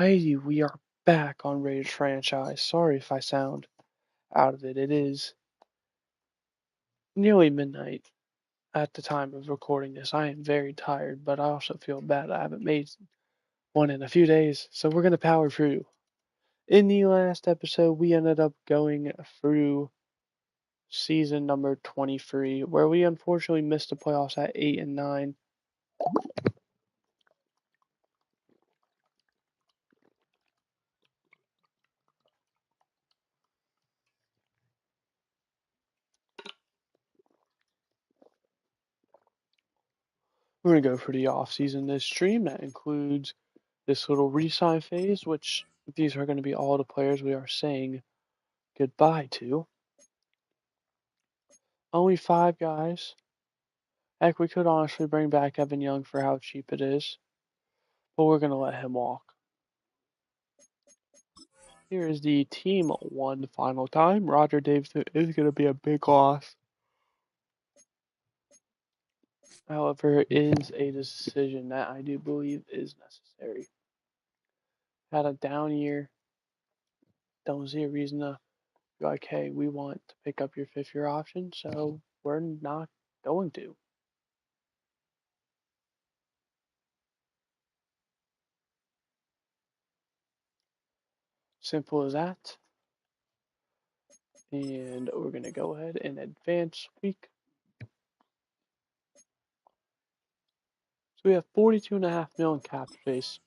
Hey, we are back on Raiders franchise. Sorry if I sound out of it. It is nearly midnight at the time of recording this. I am very tired, but I also feel bad. I haven't made one in a few days, so we're going to power through. In the last episode, we ended up going through season number 23, where we unfortunately missed the playoffs at 8 and 9. We're going to go for the offseason this stream. That includes this little re-sign phase, which these are going to be all the players we are saying goodbye to. Only 5 guys. Heck, we could honestly bring back Evan Young for how cheap it is, but we're going to let him walk. Here is the team one final time. Roger Davidson is going to be a big loss. However, it is a decision that I do believe is necessary. Had a down year. Don't see a reason to be like, hey, we want to pick up your 5th-year option, so we're not going to. Simple as that. And we're going to go ahead and advance week. So we have 42.5 million cap space.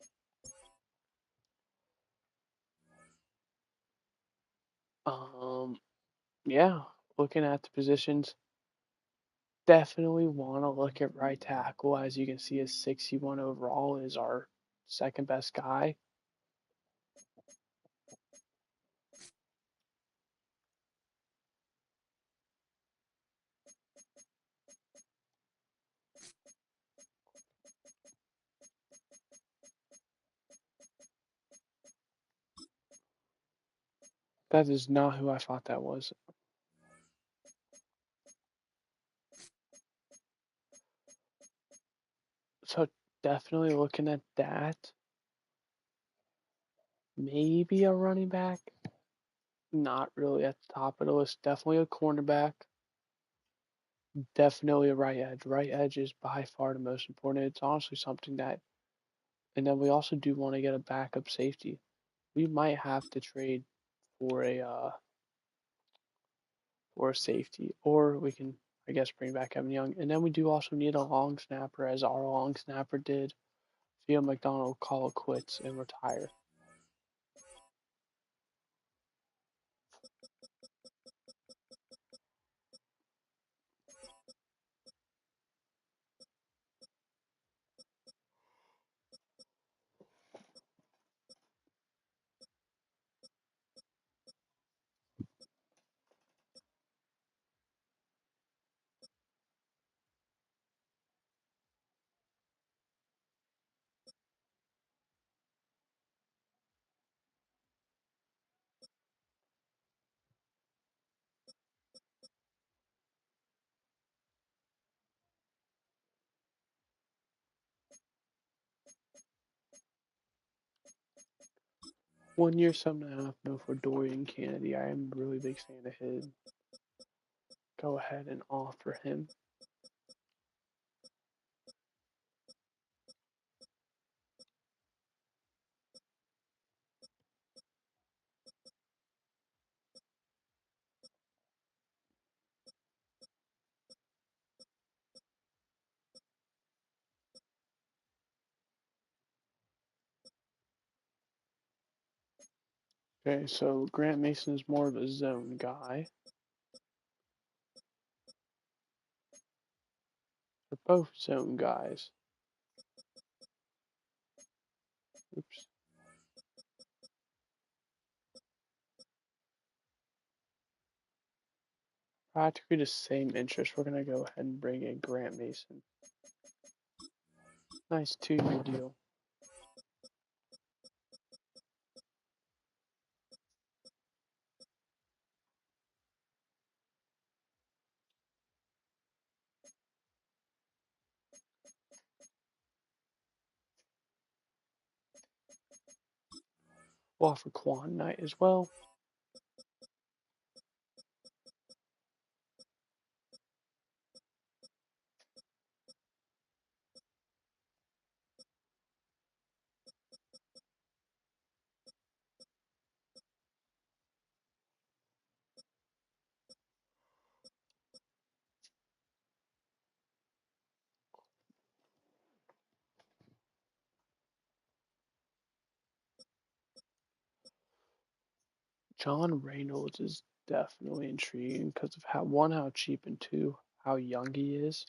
Yeah, looking at the positions, definitely want to look at right tackle. As you can see, a 61 overall is our second best guy. That is not who I thought that was. So definitely looking at that. Maybe a running back. Not really at the top of the list. Definitely a cornerback. Definitely a right edge. Right edge is by far the most important. It's honestly something that, and then we also do want to get a backup safety. We might have to trade for a safety, or we can, I guess, bring back Evan Young. And then we do also need a long snapper, as our long snapper did. Theo McDonald call it quits and retire. One year, 7.5 mil for Dorian Kennedy. I am a really big fan of his. Go ahead and offer him. Okay, so Grant Mason is more of a zone guy. They're both zone guys. Oops. Practically the same interest. We're going to go ahead and bring in Grant Mason. Nice 2-year deal. We'll offer Quan Knight as well. John Reynolds is definitely intriguing because of how cheap, and two, how young he is.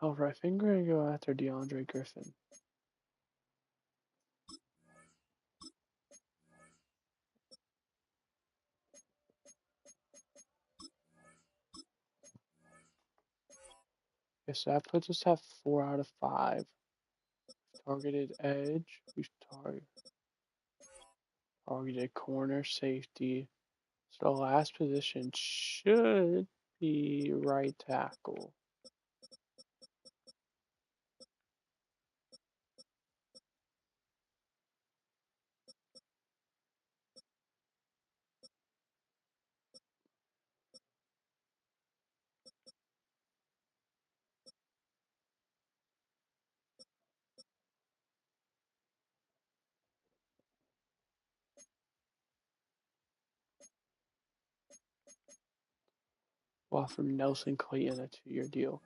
However, I think we're gonna go after DeAndre Griffin. Okay, so that puts us at 4 out of 5. Targeted edge. We've targeted corner, safety. So the last position should be right tackle. We'll offer Nelson Clayton a 2-year deal.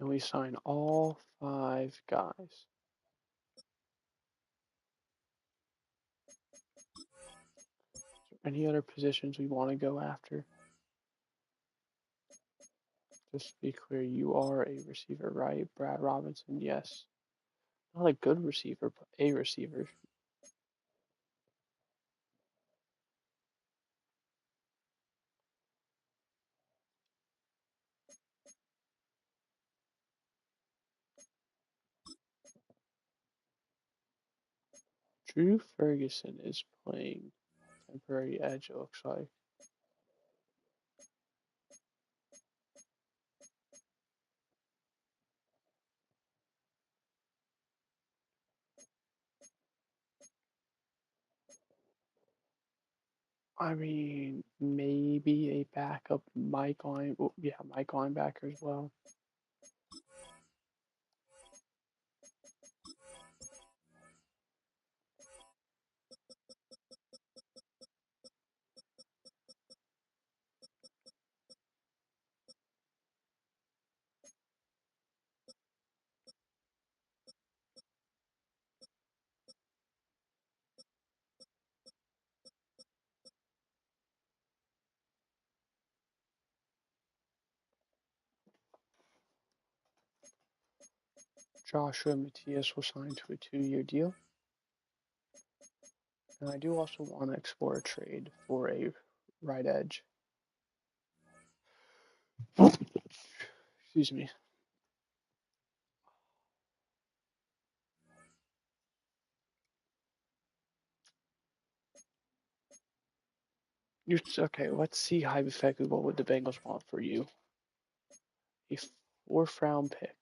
And we sign all 5 guys. Any other positions we want to go after? Just to be clear, you are a receiver, right? Brad Robinson, yes. Not a good receiver, but a receiver. Drew Ferguson is playing temporary edge, it looks like. I mean, maybe a backup Mike linebacker as well. Joshua Matias will sign to a 2-year deal. And I do also want to explore a trade for a right edge. Excuse me. Okay, let's see hypothetically what would the Bengals want for you. A 4th round pick.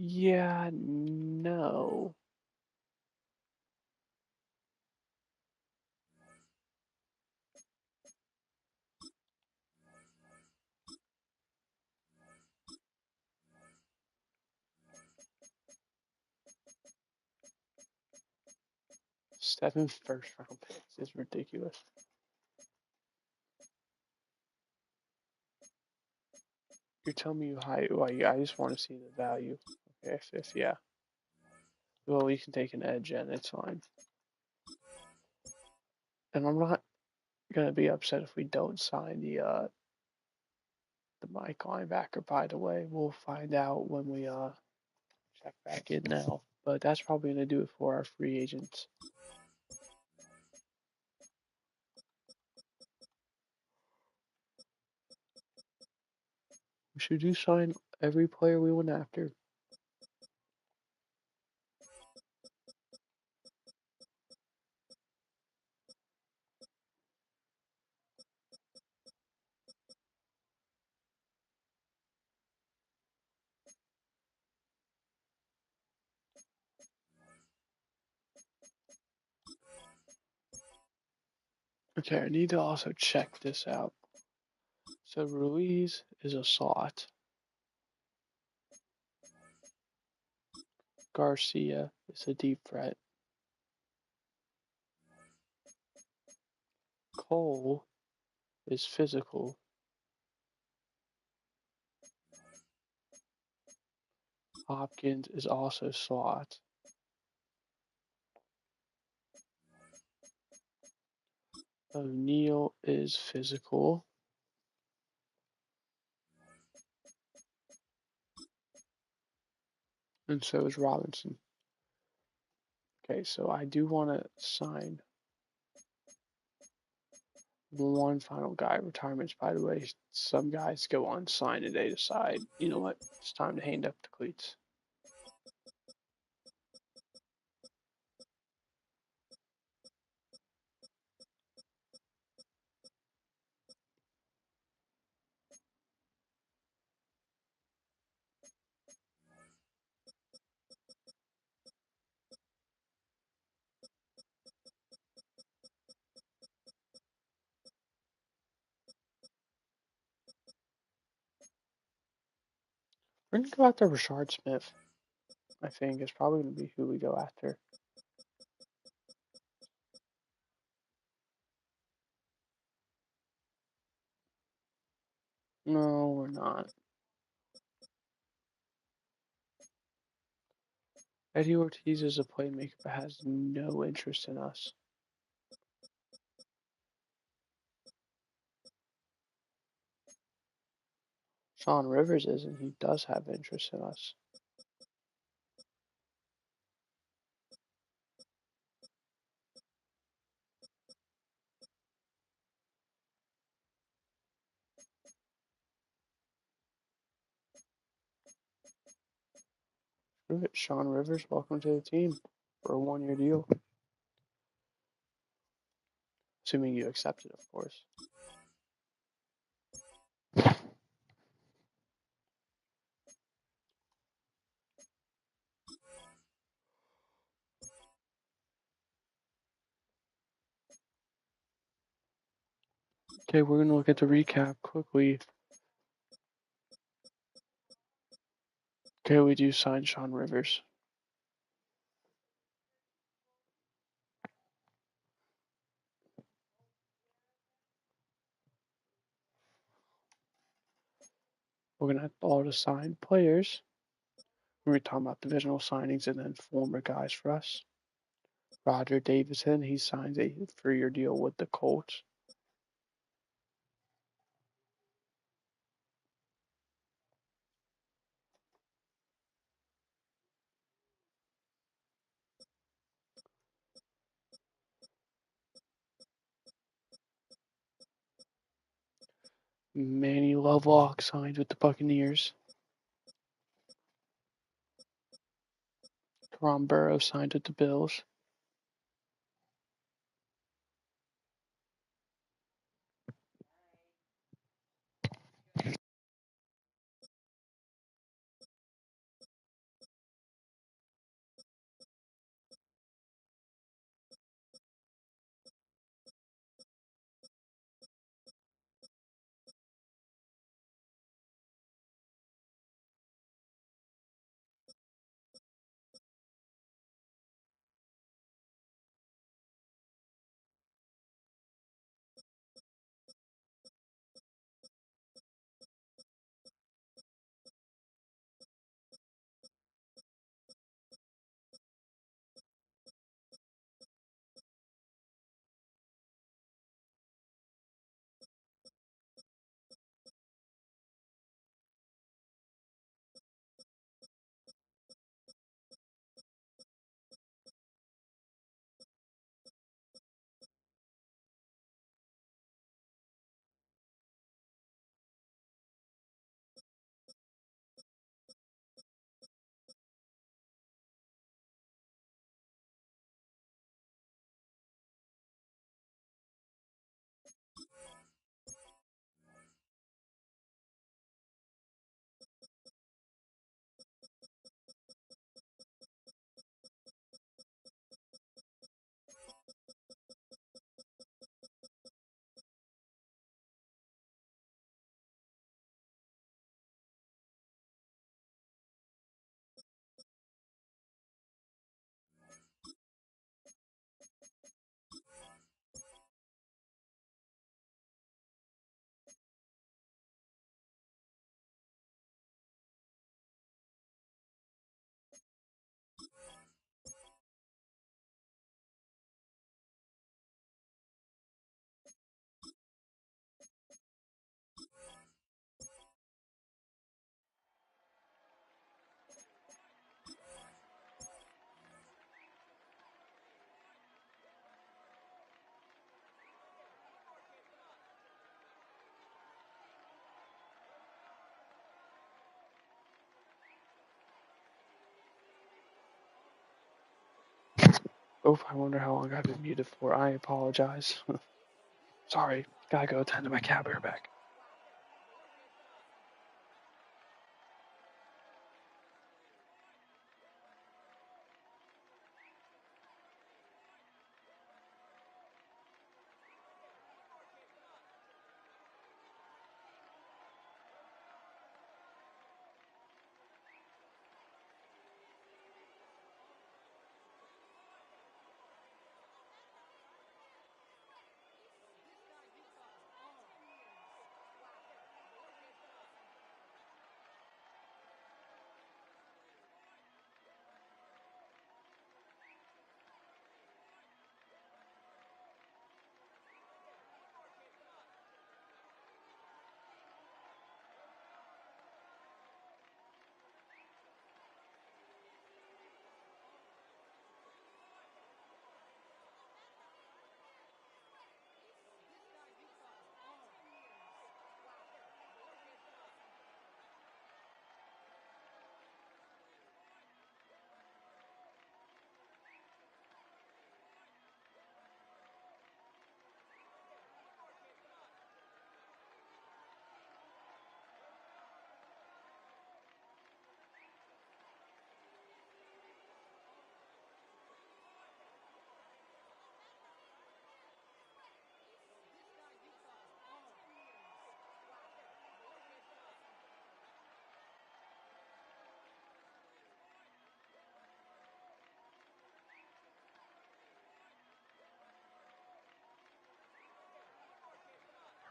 Yeah, no. Seven first round picks is ridiculous. You're telling me high? Like, I just want to see the value. Okay, if yeah. Well, we can take an edge and it's fine. And I'm not gonna be upset if we don't sign the Mike linebacker. By the way, we'll find out when we check back in now. But that's probably gonna do it for our free agents. should you sign every player we went after? Okay, I need to also check this out. So Ruiz is a slot. Garcia is a deep threat. Cole is physical. Hopkins is also slot. O'Neal is physical. And so is Robinson. Okay, so I do want to sign one final guy. Retirements, by the way, some guys go on sign and they decide, you know what, it's time to hang up the cleats. We're going to go after Rashard Smith, I think, is probably going to be who we go after. No, we're not. Eddie Ortiz is a playmaker but has no interest in us. Sean Rivers isn't. He does have interest in us. Screw it. Sean Rivers, welcome to the team for a 1-year deal. Assuming you accept it, of course. Okay, we're going to look at the recap quickly. Okay, we do sign Sean Rivers. We're going to have all the signed players. We're talking about divisional signings and then former guys for us. Roger Davidson, he signs a 3-year deal with the Colts. Manny Lovelock signed with the Buccaneers. Ron Burrow signed with the Bills. Oh, I wonder how long I've been muted for. I apologize. Sorry, gotta go attend to my cat. Bear back.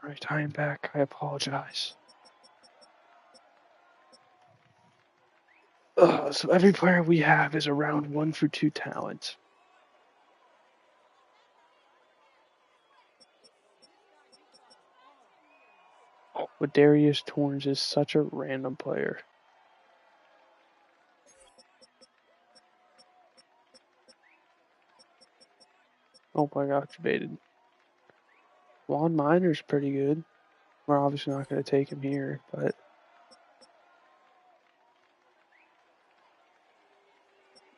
Alright, I am back. I apologize. So every player we have is around 1 through 2 talent. But Darius Torrance is such a random player. Oh my god, debated. Juan Minor's pretty good. We're obviously not going to take him here, but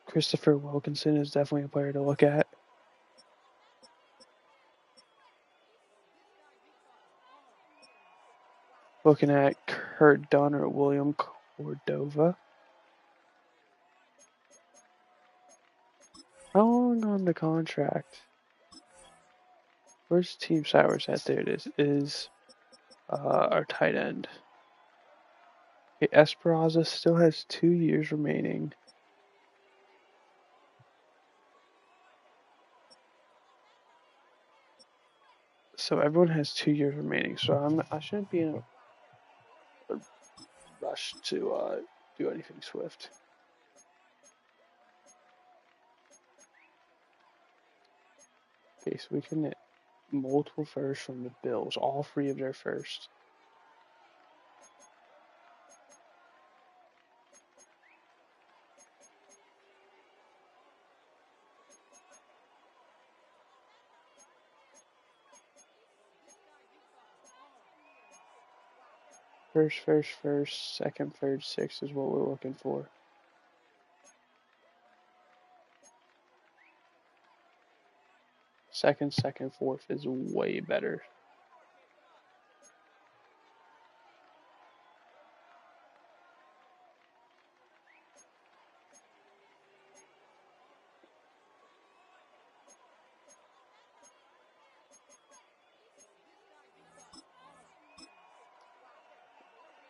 Christopher Wilkinson is definitely a player to look at. Looking at Kurt Dunn or William Cordova. How long on the contract? Where's Team Sours at? There it is our tight end. Okay, Esperanza still has 2 years remaining. So everyone has 2 years remaining. So I shouldn't be in a rush to do anything swift. Okay, so we can get multiple firsts from the Bills, all 3 of their first. First, second, third, sixth is what we're looking for. Second, fourth is way better.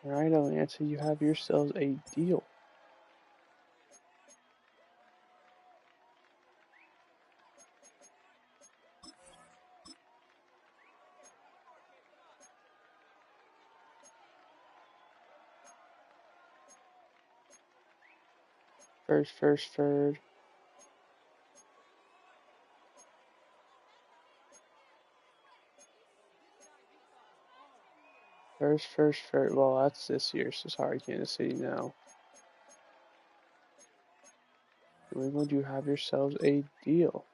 Alright, Atlanta, you have yourselves a deal. First, third. First, third. Well, that's this year, so sorry, Kansas City now. New England, you have yourselves a deal.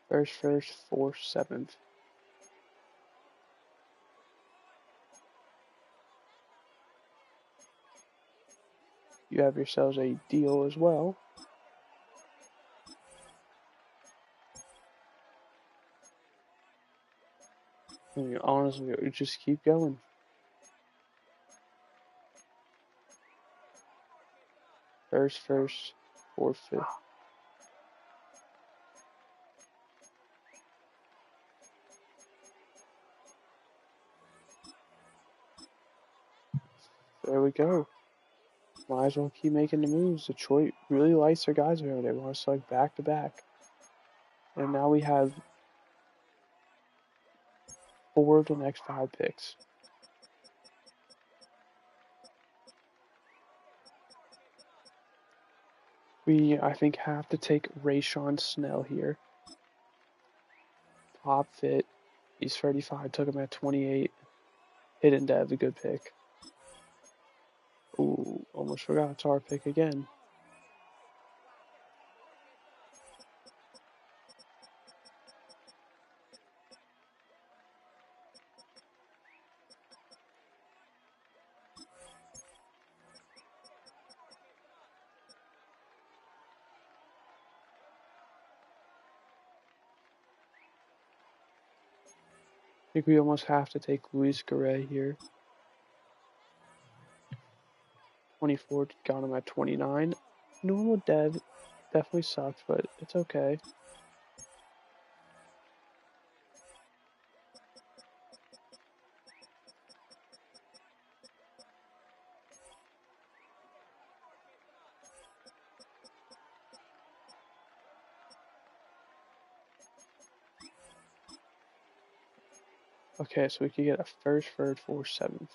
First, fourth, seventh. you have yourselves a deal as well. I mean, honestly, just keep going. First, fourth, fifth. There we go. Might as well keep making the moves. Detroit really likes their guys over there. They want to select back to back. And now we have 4 of the next 5 picks. We, I think, have to take Rayshon Snell here. Top fit. He's 35. Took him at 28. Hidden Dev, a good pick. Ooh, almost forgot it's our pick again. I think we almost have to take Luis Garay here. 24, got him at 29. Normal Dev definitely sucks, but it's okay. Okay, so we could get a first, third, fourth, seventh.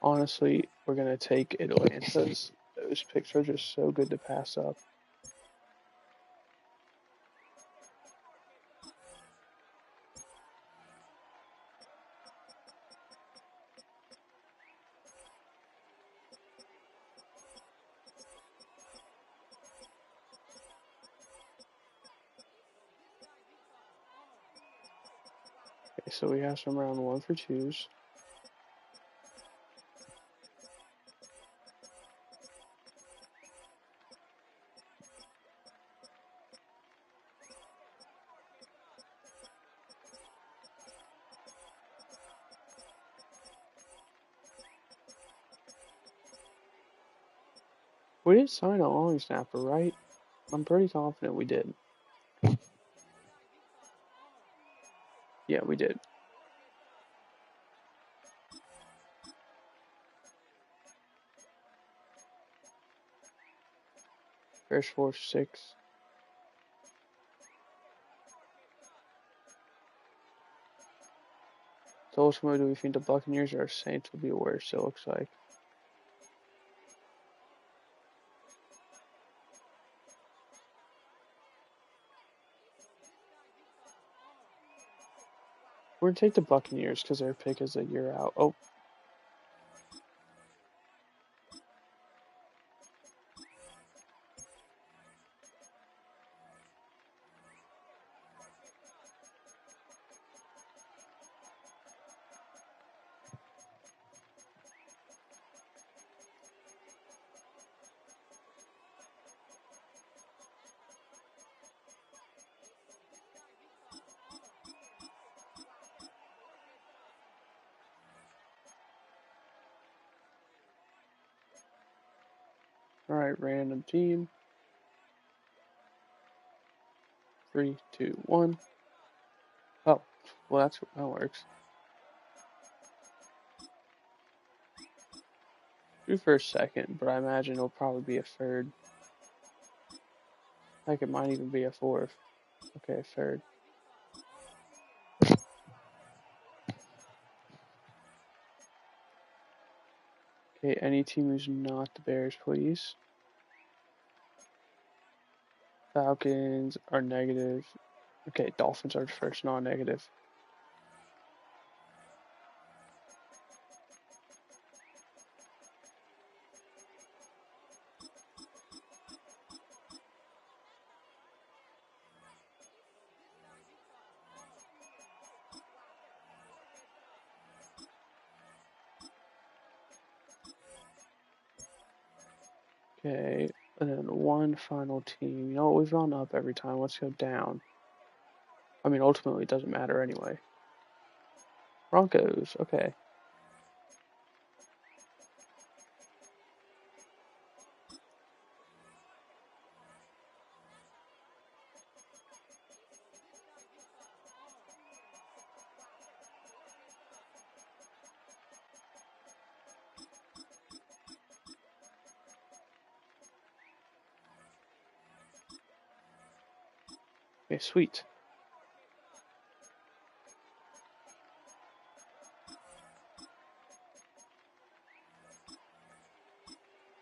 Honestly, we're going to take Atlanta's. Those picks are just so good to pass up. Okay, so we have some round 1 for 2s. We did sign a long snapper, right? I'm pretty confident we did. Yeah, we did. First, fourth, sixth. So ultimately, do we think the Buccaneers or Saints will be worse? It looks like. We're going to take the Buccaneers because their pick is a year out. Oh. Alright, random team. 3, 2, 1. Oh, well, that works. Do first, second, but I imagine it'll probably be a third. Like it might even be a fourth. Okay, third. Okay, any team who's not the Bears, please. Falcons are negative. Okay, Dolphins are the first non-negative. Okay, and then one final team. You know what? We've gone up every time. Let's go down. I mean, ultimately, it doesn't matter anyway. Broncos. Okay. Okay, sweet.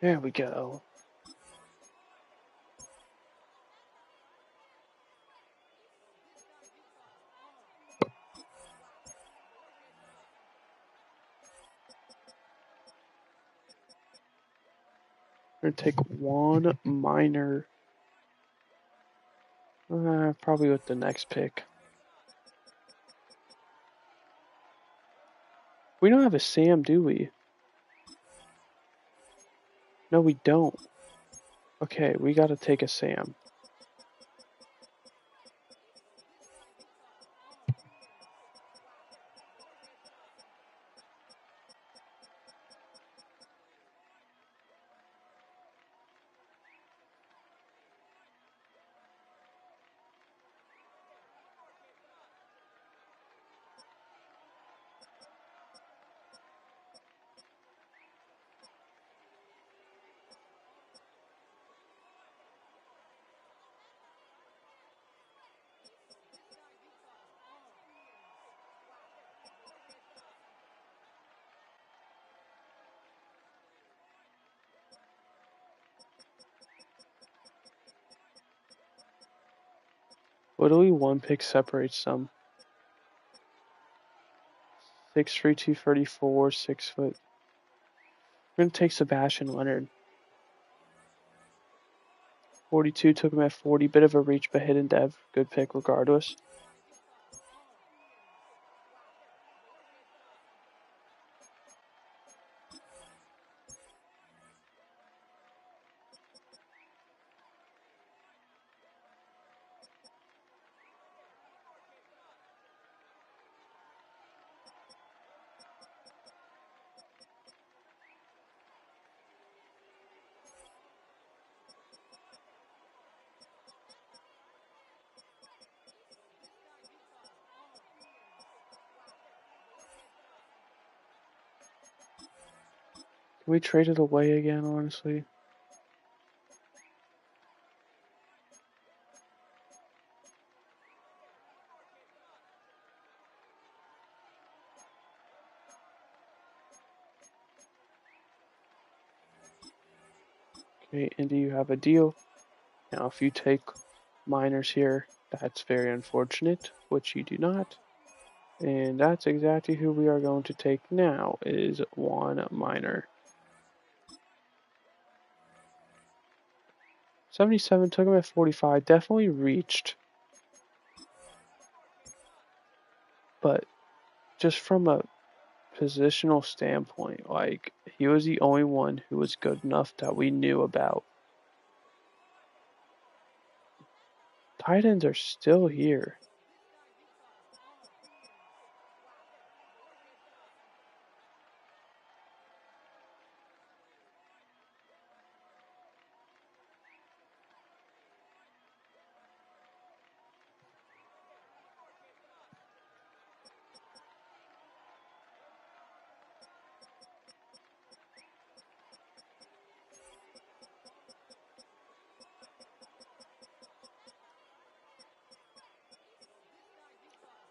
There we go. We're gonna take one minor. Probably with the next pick. We don't have a Sam, do we? No, we don't. Okay, we gotta take a Sam. Literally one pick separates them. 6'3", 234, 6 foot. We're gonna take Sebastian Leonard. 42 took him at 40. Bit of a reach, but hidden dev. Good pick regardless. Can we trade it away again, honestly? Okay, and do you have a deal? Now, if you take minors here, that's very unfortunate, which you do not. And that's exactly who we are going to take now, is one minor. 77 took him at 45, definitely reached. But just from a positional standpoint, like, he was the only one who was good enough that we knew about. Tight ends are still here.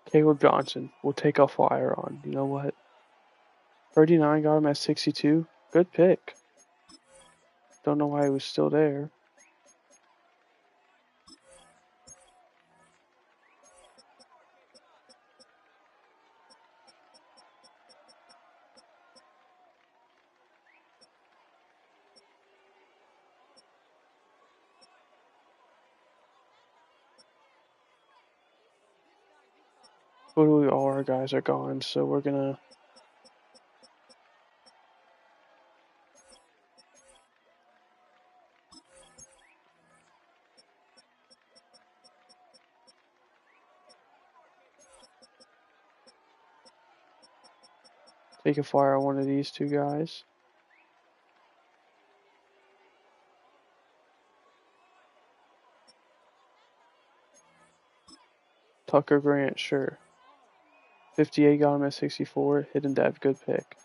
Caleb Johnson will take a flyer on. You know what? 39 got him at 62. Good pick. Don't know why he was still there. Literally all our guys are gone, so we're gonna... Take a flyer on one of these two guys. Tucker Grant, sure. 58 got him at 64. Hidden Dev, good pick.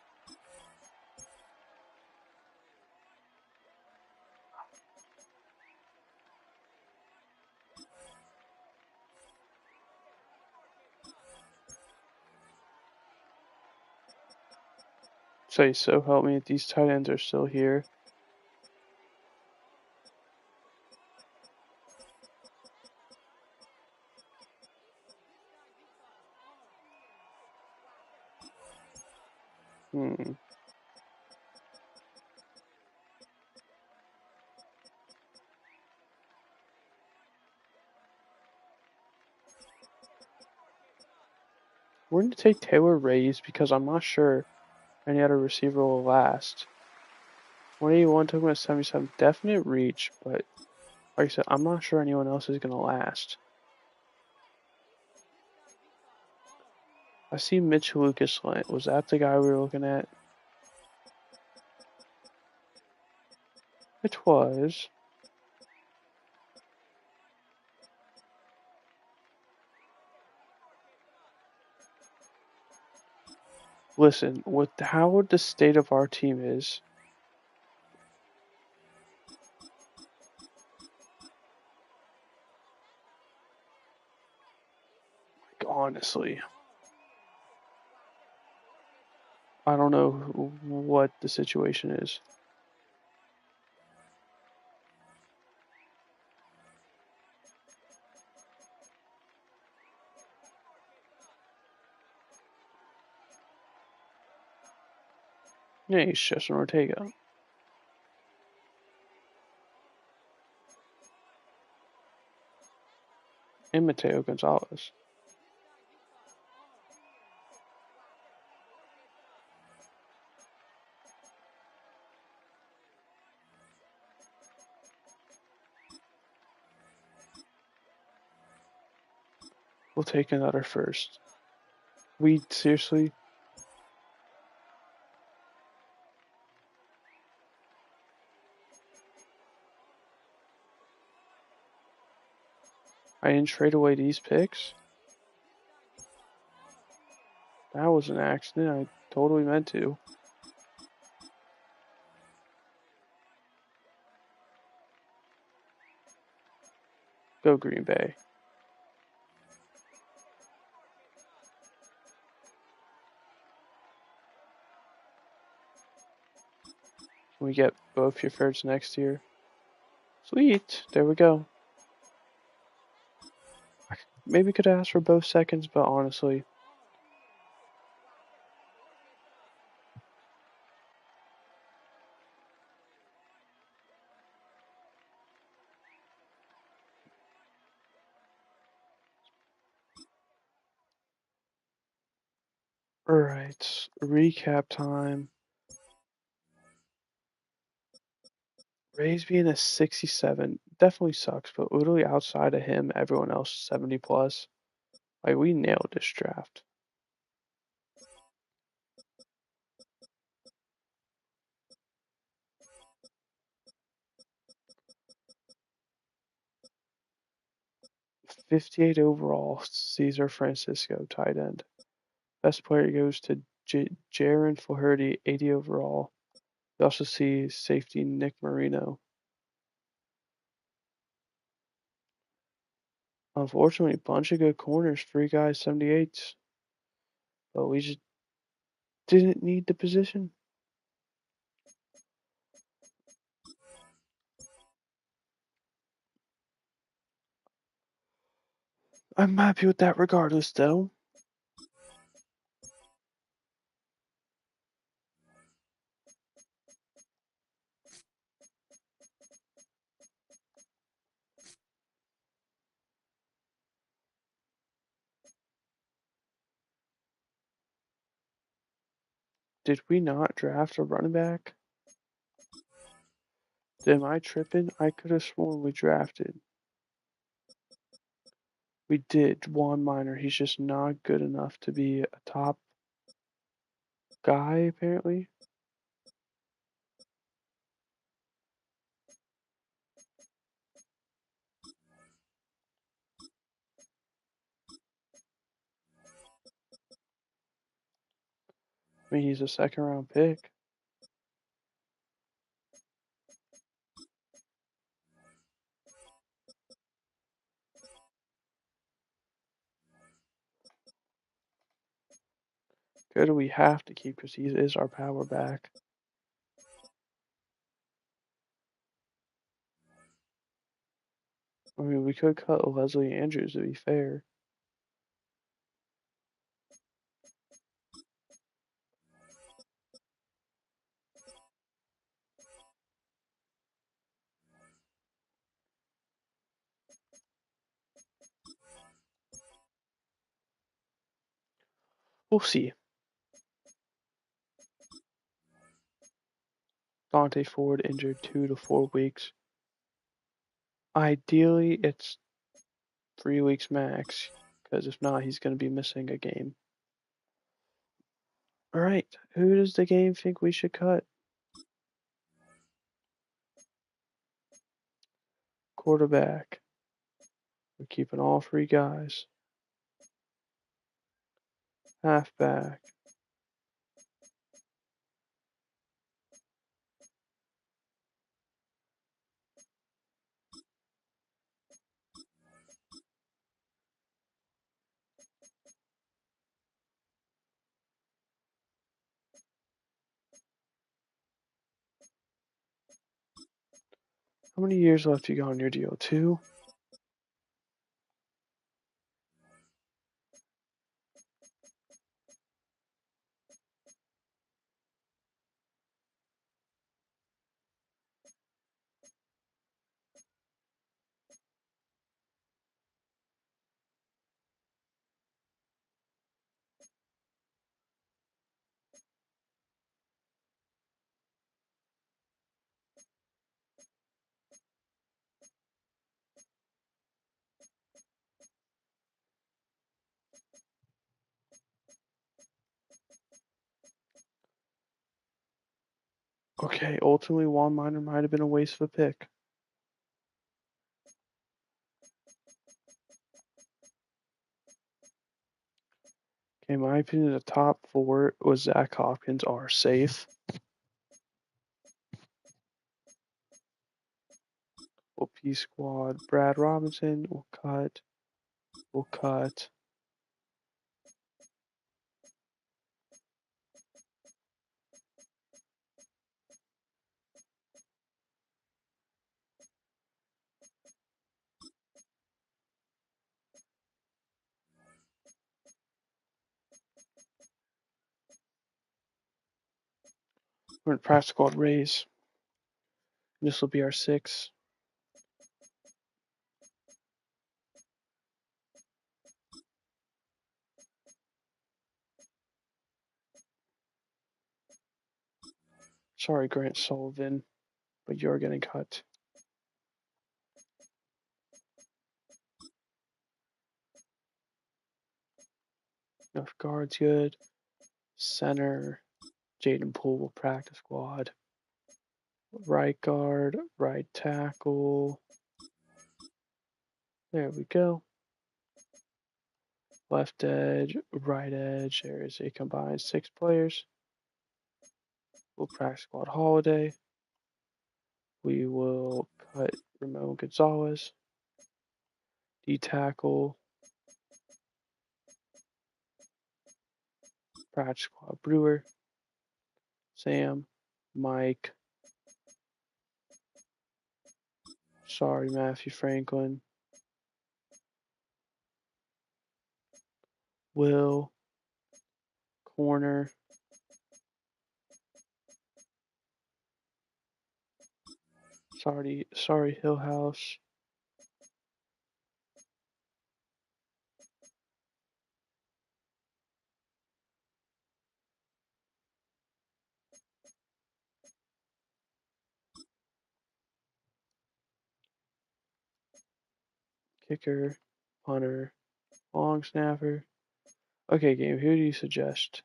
Say, so help me if these tight ends are still here. Hmm. We're going to take Taylor Reyes because I'm not sure any other receiver will last. 181 took him at 77. Definite reach, but like I said, I'm not sure anyone else is going to last. I see Mitch Lucas. Was that the guy we were looking at? It was. Listen, with how the state of our team is, like, honestly, I don't know what the situation is. Yeah, he's Justin Ortega. And Mateo Gonzalez. We'll take another first. We seriously? I didn't trade away these picks? That was an accident. I totally meant to. Go Green Bay. Can we get both your thirds next year? Sweet. There we go. Maybe could ask for both seconds, but honestly. Alright. Recap time. Rays being a 67 definitely sucks, but literally outside of him, everyone else 70 plus. Like, we nailed this draft. '58 overall, Cesar Francisco, tight end. Best player goes to Jaron Flaherty, 80 overall. You also see safety Nick Marino. Unfortunately, a bunch of good corners, 3 guys, 78s. But we just didn't need the position. I'm happy with that regardless, though. Did we not draft a running back? Am I tripping? I could have sworn we drafted. We did. Juan Minor. He's just not good enough to be a top. guy, apparently. I mean, he's a second round pick. Good, we have to keep because he is our power back. I mean, we could cut Leslie Andrews to be fair. We'll see. Dante Ford injured 2 to 4 weeks. Ideally, it's 3 weeks max, because if not, he's going to be missing a game. All right, who does the game think we should cut? Quarterback. We're keeping all 3 guys. Halfback. How many years left you got on your deal? 2? Okay, ultimately, Juan Miner might have been a waste of a pick. Okay, in my opinion, the top 4 was Zach Hopkins are safe. P squad. Brad Robinson will cut. We'll cut. We're in practice squad raise. This will be our 6. Sorry, Grant Sullivan, but you're getting cut. Enough guards good. Center. Jaden Poole will practice squad. Right guard. Right tackle. There we go. Left edge. Right edge. There is a combined 6 players. We'll practice squad Holiday. We will cut Ramon Gonzalez. D tackle. Practice squad Brewer. Sam. Mike. Sorry, Matthew Franklin. Will. Corner. Sorry, Hillhouse. Kicker. Punter. Long snapper. Okay, game. Who do you suggest?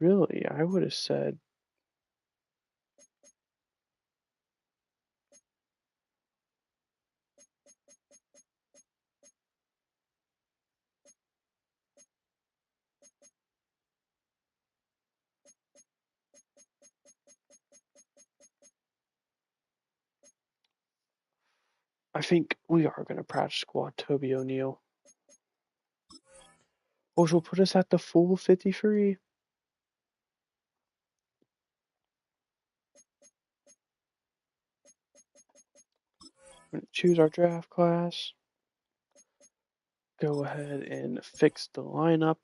Really, I would have said. I think we are going to practice squad Toby O'Neal, which will put us at the full 53. We're going to choose our draft class. Go ahead and fix the lineup.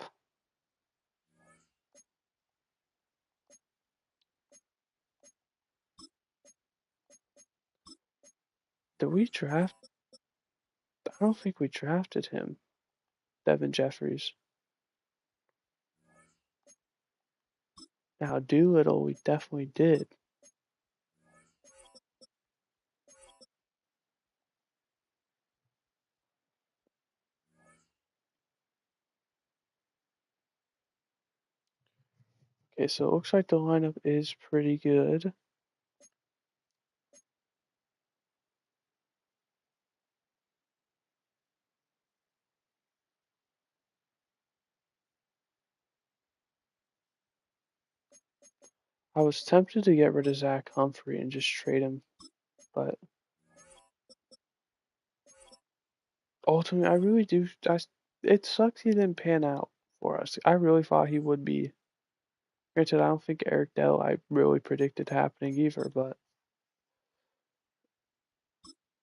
Did we draft? I don't think we drafted him. Devin Jeffries. Now Doolittle, we definitely did. Okay, so it looks like the lineup is pretty good. I was tempted to get rid of Zach Humphrey and just trade him, but ultimately, I really do. It sucks he didn't pan out for us. I really thought he would be. Granted, I don't think Eric Dell I really predicted happening either, but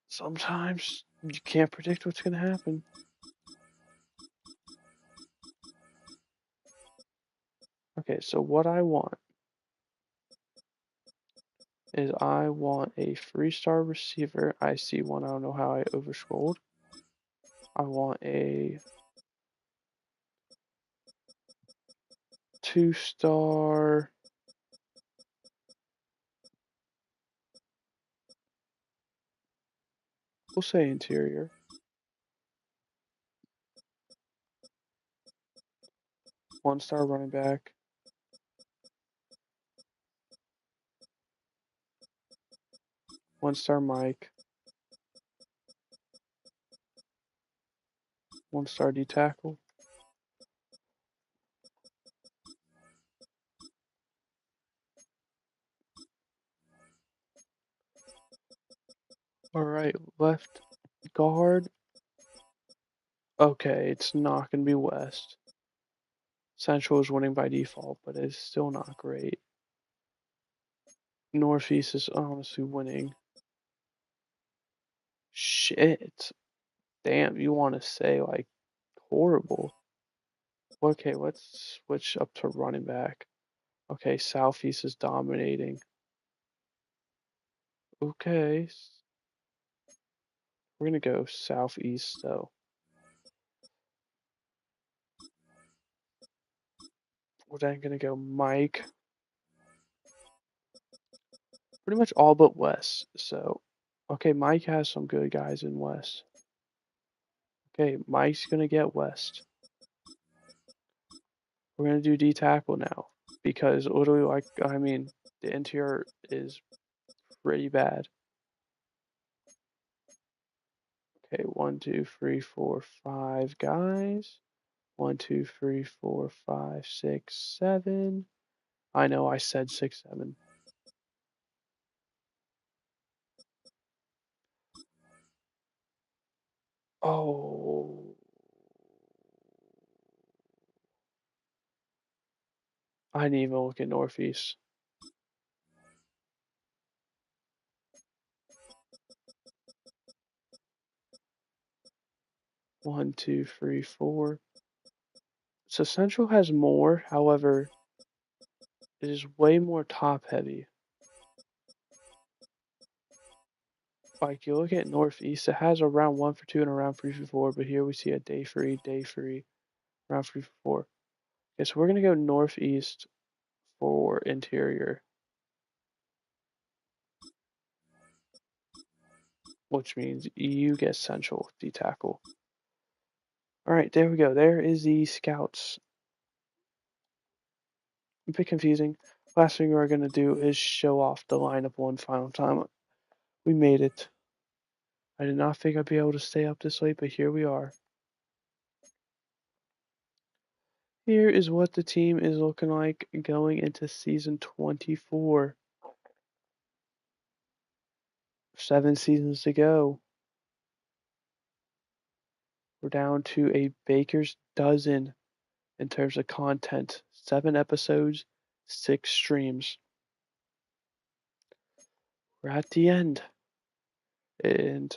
sometimes you can't predict what's going to happen. Okay, so what I want is I want a 3-star receiver. I see one. I don't know how I overscrolled. I want a 2-star. We'll say interior. 1-star running back. 1-star Mike. 1-star D tackle. All right, left guard. Okay, it's not going to be West. Central is winning by default, but it's still not great. Northeast is honestly winning. Shit. Damn, you want to say like horrible. Okay, let's switch up to running back. Okay, Southeast is dominating. Okay, we're gonna go Southeast though. We're then gonna go Mike. Pretty much all but West. So, okay, Mike has some good guys in West. Okay, Mike's gonna get West. We're gonna do D tackle now because literally, like, I mean, the interior is pretty bad. Okay, 1, 2, 3, 4, 5 guys. 1, 2, 3, 4, 5, 6, 7. I know I said 6, 7. Oh, I didn't even look at Northeast. 1, 2, 3, 4. So Central has more, however, it is way more top heavy. Like you look at Northeast, it has a round 1 for 2 and a round 3 for 4, but here we see a day 3, round 3 for 4. Okay, so we're gonna go Northeast for interior, which means you get Central D tackle. All right, there we go. There is the scouts a bit confusing. Last thing we're going to do is show off the lineup one final time. We made it. I did not think I'd be able to stay up this late, but here we are. Here is what the team is looking like going into season 24. 7 seasons to go. We're down to a baker's dozen in terms of content. 7 episodes, 6 streams. We're at the end. And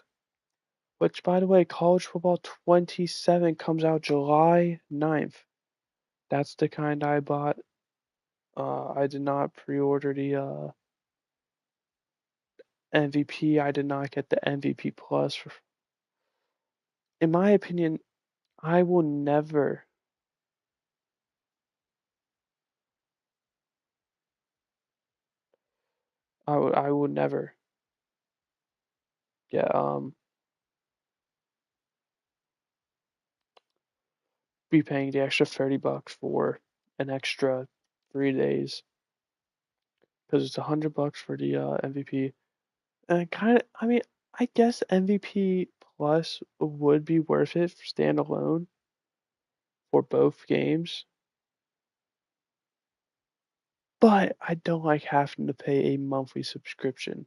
which, by the way, College Football 27 comes out July 9th. That's the kind I bought. I did not pre-order the MVP. I did not get the MVP Plus. In my opinion, I will never. I will never. Yeah. Be paying the extra $30 for an extra 3 days because it's $100 for the MVP. And I mean, I guess MVP Plus would be worth it for standalone for both games, but I don't like having to pay a monthly subscription.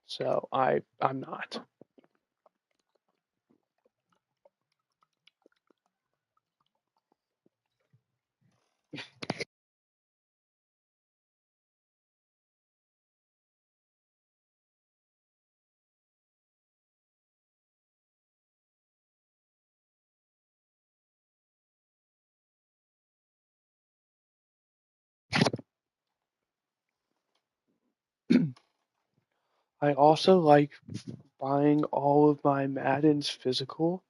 So I'm not. I also like buying all of my Madden's physical,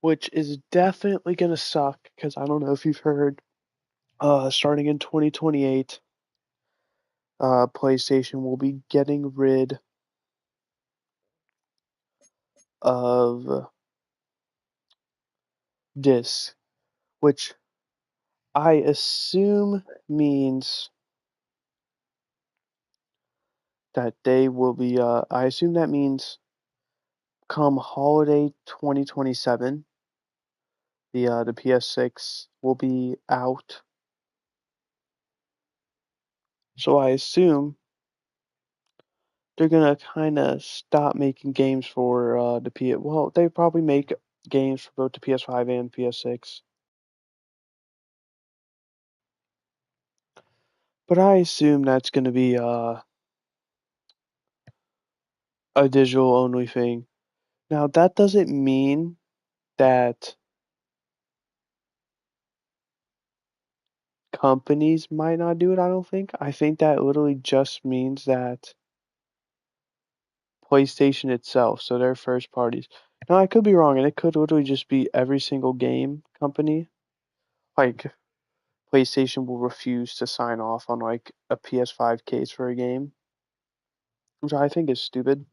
which is definitely gonna suck because I don't know if you've heard. Starting in 2028, PlayStation will be getting rid of discs, which I assume means that they will be. I assume that means come holiday 2027, the PS6 will be out. So I assume they're gonna kind of stop making games for the PS. Well, they probably make games for both the PS5 and PS6. But I assume that's going to be a digital only thing. Now, that doesn't mean that companies might not do it, I don't think. I think that literally just means that PlayStation itself, so their first parties. Now, I could be wrong, and it could literally just be every single game company. Like, PlayStation will refuse to sign off on, like, a PS5 case for a game, which I think is stupid.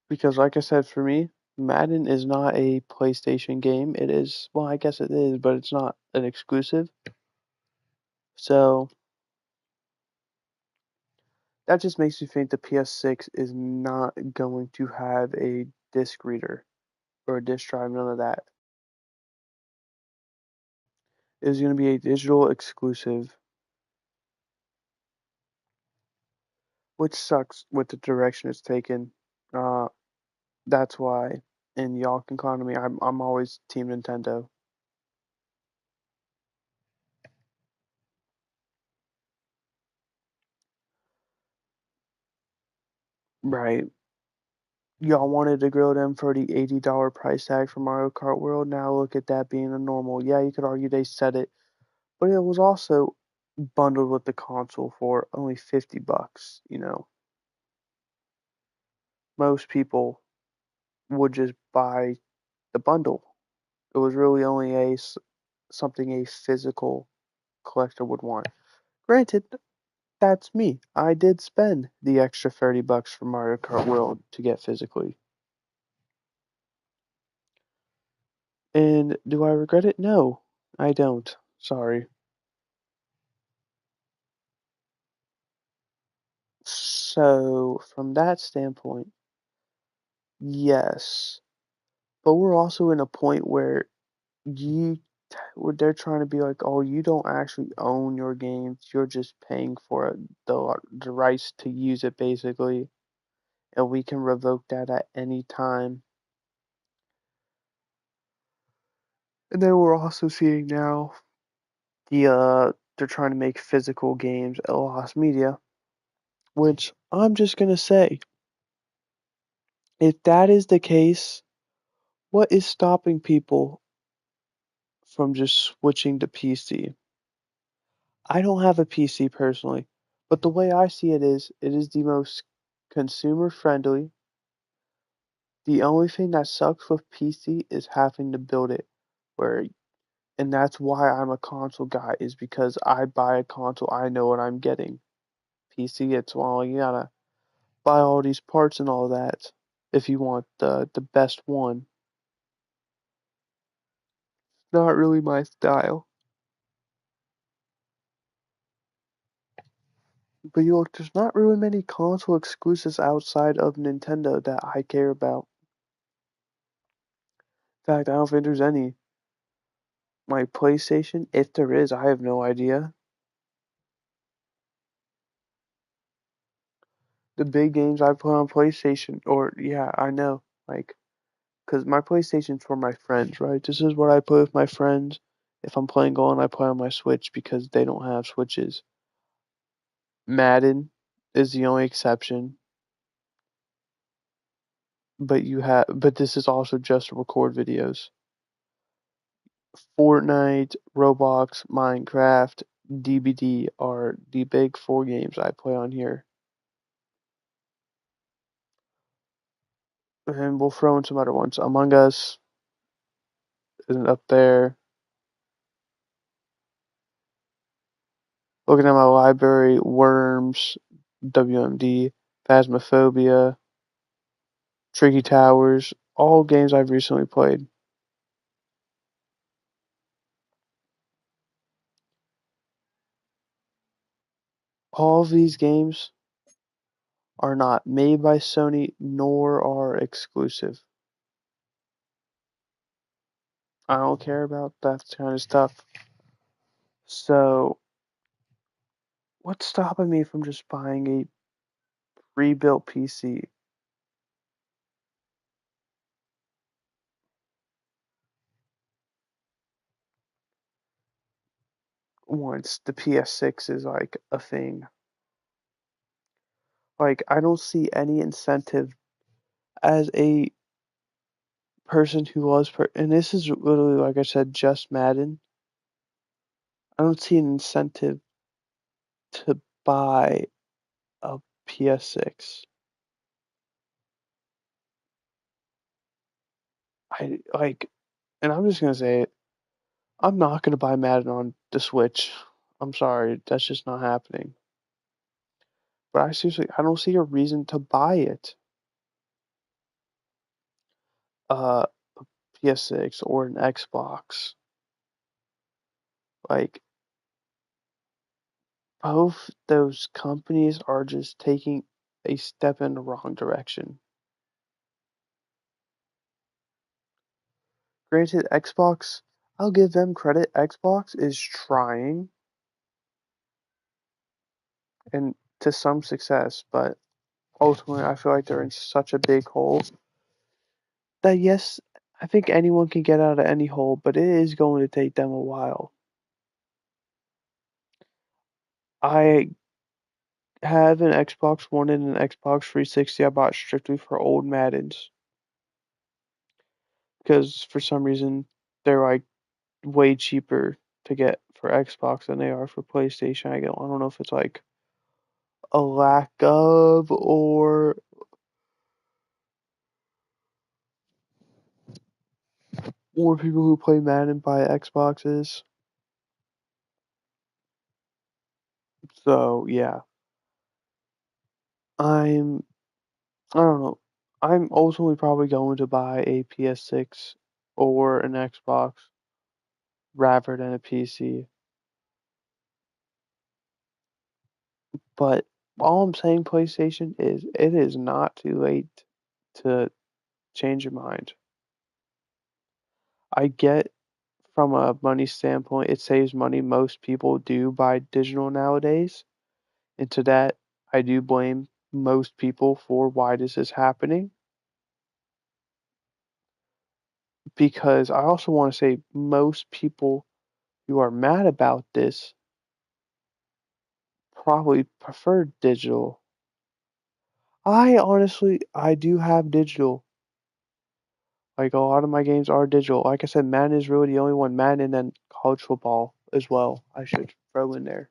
Because, like I said, for me, Madden is not a PlayStation game. It is, well, I guess it is, but it's not an exclusive. So that just makes me think the PS6 is not going to have a disc reader or a disc drive, none of that. It is going to be a digital exclusive, which sucks with the direction it's taken. Uh, that's why in y'all can clown me. I'm always Team Nintendo. Right. Y'all wanted to grill them for the $80 price tag for Mario Kart World. Now look at that being a normal. Yeah, you could argue they said it, but it was also bundled with the console for only $50. Most people would just buy the bundle It was really only something a physical collector would want. Granted, that's me. I did spend the extra $30 for Mario Kart World to get physically. And do I regret it? No, I don't. Sorry. So, from that standpoint, yes. But we're also in a point where you where they're trying to be like, oh, you don't actually own your games. You're just paying for it, the rights to use it, basically, and we can revoke that at any time. And then we're also seeing now they're trying to make physical games at lost media, which I'm just gonna say, if that is the case, what is stopping people from just switching to PC? I don't have a PC personally, but the way I see it is the most consumer friendly. The only thing that sucks with PC is having to build it, where and that's why I'm a console guy, is because I buy a console, I know what I'm getting. PC, it's well, you gotta buy all these parts and all that if you want the best one. Not really my style. But you look, there's not really many console exclusives outside of Nintendo that I care about. In fact, I don't think there's any. My PlayStation, if there is, I have no idea. The big games I play on PlayStation, or yeah, I know, like, because my PlayStation's for my friends, right? This is what I play with my friends. If I'm playing on, I play on my Switch because they don't have Switches. Madden is the only exception, but this is also just to record videos. Fortnite, Roblox, Minecraft, DBD are the big four games I play on here. And we'll throw in some other ones. Among Us isn't up there. Looking at my library, Worms, WMD, Phasmophobia, Tricky Towers, all games I've recently played. All of these games are not made by Sony nor are exclusive. I don't care about that kind of stuff. So, what's stopping me from just buying a rebuilt PC? Once the PS6 is like a thing. Like, I don't see any incentive as a person who loves, and this is literally, like I said, just Madden. I don't see an incentive to buy a PS6. I like, and I'm just gonna say it. I'm not gonna buy Madden on the Switch. I'm sorry, that's just not happening. But I seriously, I don't see a reason to buy it. Uh, PS6 or an Xbox. Like, both those companies are just taking a step in the wrong direction. Granted, Xbox, I'll give them credit. Xbox is trying and to some success, but ultimately I feel like they're in such a big hole that yes, I think anyone can get out of any hole, but it is going to take them a while. I have an Xbox One and an Xbox 360 I bought strictly for old Maddens because for some reason they're like way cheaper to get for Xbox than they are for PlayStation. I don't know if it's like a lack of or people who play Madden buy Xboxes. So yeah, I'm I don't know. I'm ultimately probably going to buy a PS6 or an Xbox rather than a PC. But all I'm saying, PlayStation, is it is not too late to change your mind. I get from a money standpoint, it saves money. Most people do buy digital nowadays. And to that, I do blame most people for why this is happening. Because I also want to say most people who are mad about this probably prefer digital. I do have digital. Like a lot of my games are digital. Like I said, Madden is really the only one. Madden and then college football as well. I should throw in there.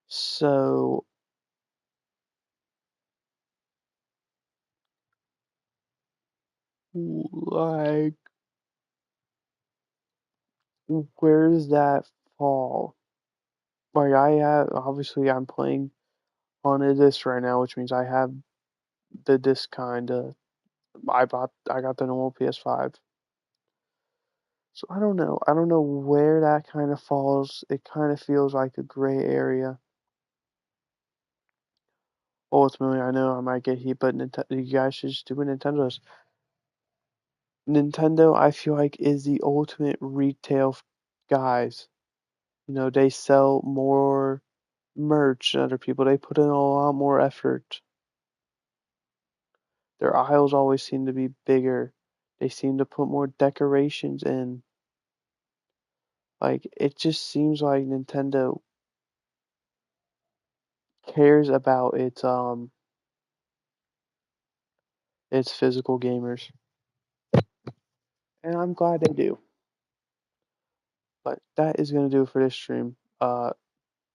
So, like, where does that fall? Like, I have obviously I'm playing on a disc right now, which means I have the disc kind of. I got the normal PS5. So I don't know. I don't know where that kind of falls. It kind of feels like a gray area. Ultimately, I know I might get heat, but you guys should just do what Nintendo's. Nintendo, I feel like, is the ultimate retail guys. You know, they sell more merch than other people. They put in a lot more effort. Their aisles always seem to be bigger. They seem to put more decorations in. Like, it just seems like Nintendo cares about its physical gamers. And I'm glad they do. But that is gonna do it for this stream. By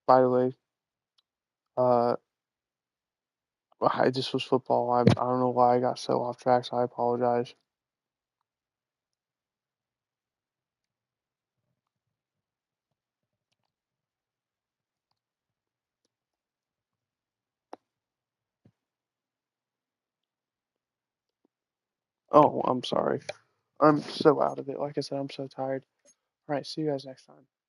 the way, uh this was football. I don't know why I got so off track, so I apologize. Oh, I'm sorry. I'm so out of it. Like I said, I'm so tired. All right, see you guys next time.